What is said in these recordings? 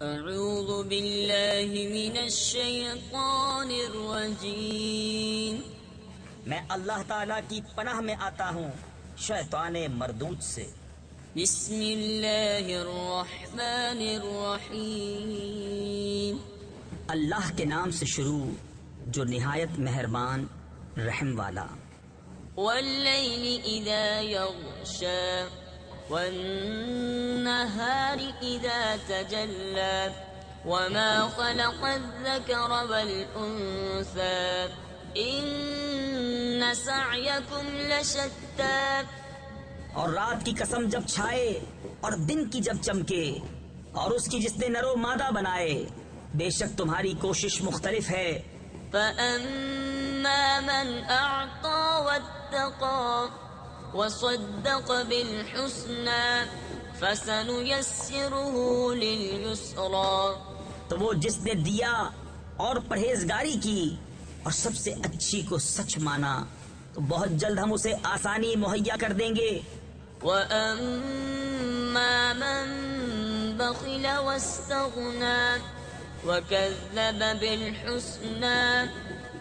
اعوذ باللہ من الشیطان الرجیم، میں اللہ تعالیٰ کی پناہ میں آتا ہوں شیطان مردود سے۔ بسم اللہ الرحمن الرحیم، اللہ کے نام سے شروع جو نہایت مہربان رحم والا۔ واللیل اذا یغشا والنہار اذا تجلی وما خلق الذکر والانثى ان سعیکم لشتی۔ اور رات کی قسم جب چھائے اور دن کی جب چمکے، اور اس کی جس نے نر و مادہ بنائے، بے شک تمہاری کوشش مختلف ہے۔ فَأَمَّا مَنْ أَعْطَى وَاتَّقَى وَصَدَّقَ بِالْحُسْنَى فَسَنُيَسِّرُهُ لِلْيُسْرَى۔ تو وہ جس نے دیا اور پرہیزگاری کی اور سب سے اچھی کو سچ مانا، تو بہت جلد ہم اسے آسانی مہیا کر دیں گے۔ وَأَمَّا مَنْ بَخِلَ وَاسْتَغْنَى وَكَذَّبَ بِالْحُسْنَى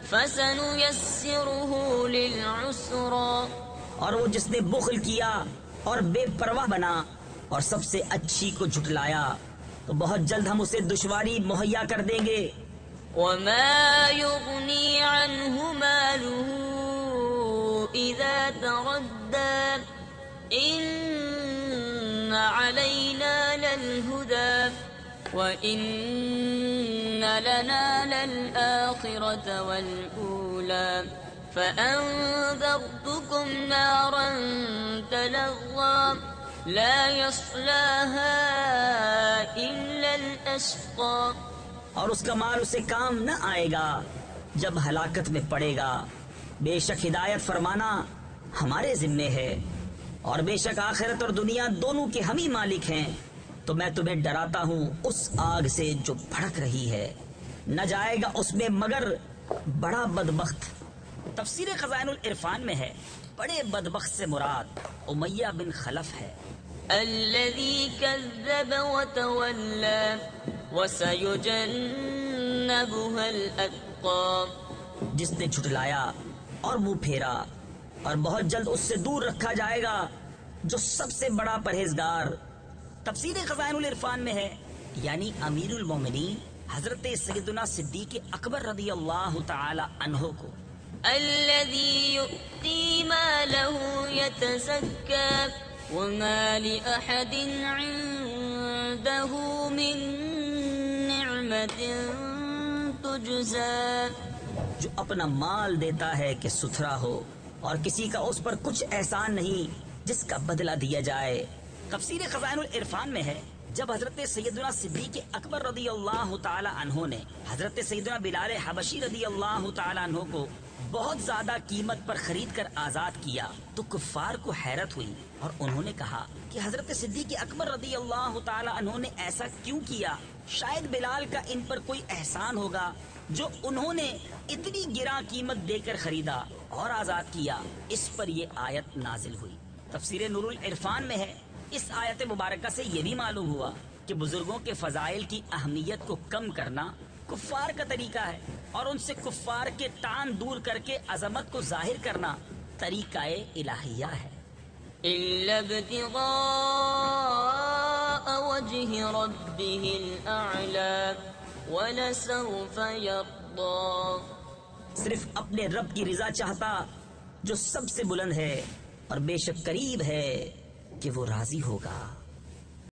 فَسَنُيَسِّرُهُ لِلْعُسْرَى۔ اور وہ جس نے بخل کیا اور بے پرواہ بنا اور سب سے اچھی کو جھٹلایا، تو بہت جلد ہم اسے دشواری مہیا کر دیں گے۔ وَمَا يُغْنِي عَنْهُ مَالُهُ إِذَا تَرَدَّى إِنَّ عَلَيْنَا لَلْهُدَى وَإِنَّ لَنَا لَلْآخِرَةَ وَالْأُولَى فَأَنذَرْتُكُمْ نَارًا تَلَظَّى لَا يَصْلَاهَا إِلَّا الْأَشْقَى۔ اور اس کا مال اسے کام نہ آئے گا جب ہلاکت میں پڑے گا۔ بے شک ہدایت فرمانا ہمارے ذمے ہے، اور بے شک آخرت اور دنیا دونوں کے ہم ہی مالک ہیں۔ تو میں تمہیں ڈراتا ہوں اس آگ سے جو بھڑک رہی ہے، نہ جائے گا اس میں مگر بڑا بدبخت۔ تفسیر خزائن العرفان میں ہے بڑے بدبخت سے مراد امیہ بن خلف ہے۔ الذي كذب وتولى وسيجنبها الأتقى، جس نے جھٹلایا اور منہ پھیرا، اور بہت جلد اس سے دور رکھا جائے گا جو سب سے بڑا پرہیزگار۔ تفسیر خزائن العرفان میں ہے یعنی امیر المومنین حضرت سیدنا صدیق اکبر رضی اللہ تعالی عنہ کو۔ الذي يؤتي ماله يتزكى وما لأحد عنده من نعمة تجزى، جو اپنا مال دیتا ہے کہ ستھرا ہو، اور کسی کا اس پر کچھ احسان نہیں جس کا بدلہ دیا جائے۔ تفسیر خزائن العرفان میں ہے جب حضرت سیدنا صدیق اکبر رضی اللہ تعالی عنہ نے حضرت سیدنا بلال حبشی رضی اللہ تعالی عنہ کو بہت زیادہ قیمت پر خرید کر آزاد کیا، تو کفار کو حیرت ہوئی، اور انہوں نے کہا کہ حضرت صدیق اکبر رضی اللہ تعالی عنہ نے ایسا کیوں کیا؟ شاید بلال کا ان پر کوئی احسان ہوگا جو انہوں نے اتنی گراں قیمت دے کر خریدا اور آزاد کیا۔ اس پر یہ آیت نازل ہوئی۔ تفسیر نور العرفان میں ہے اس آیت مبارکہ سے یہ بھی معلوم ہوا کہ بزرگوں کے فضائل کی اہمیت کو کم کرنا کفار کا طریقہ ہے، اور ان سے کفار کے تان دور کر کے عظمت کو ظاہر کرنا طریقہ الہیہ ہے۔ إلا ابتغاء وجه ربه الأعلى ولسوف يرضى، صرف اپنے رب کی رضا چاہتا جو سب سے بلند ہے، اور بے شک قریب ہے کہ وہ راضی ہوگا۔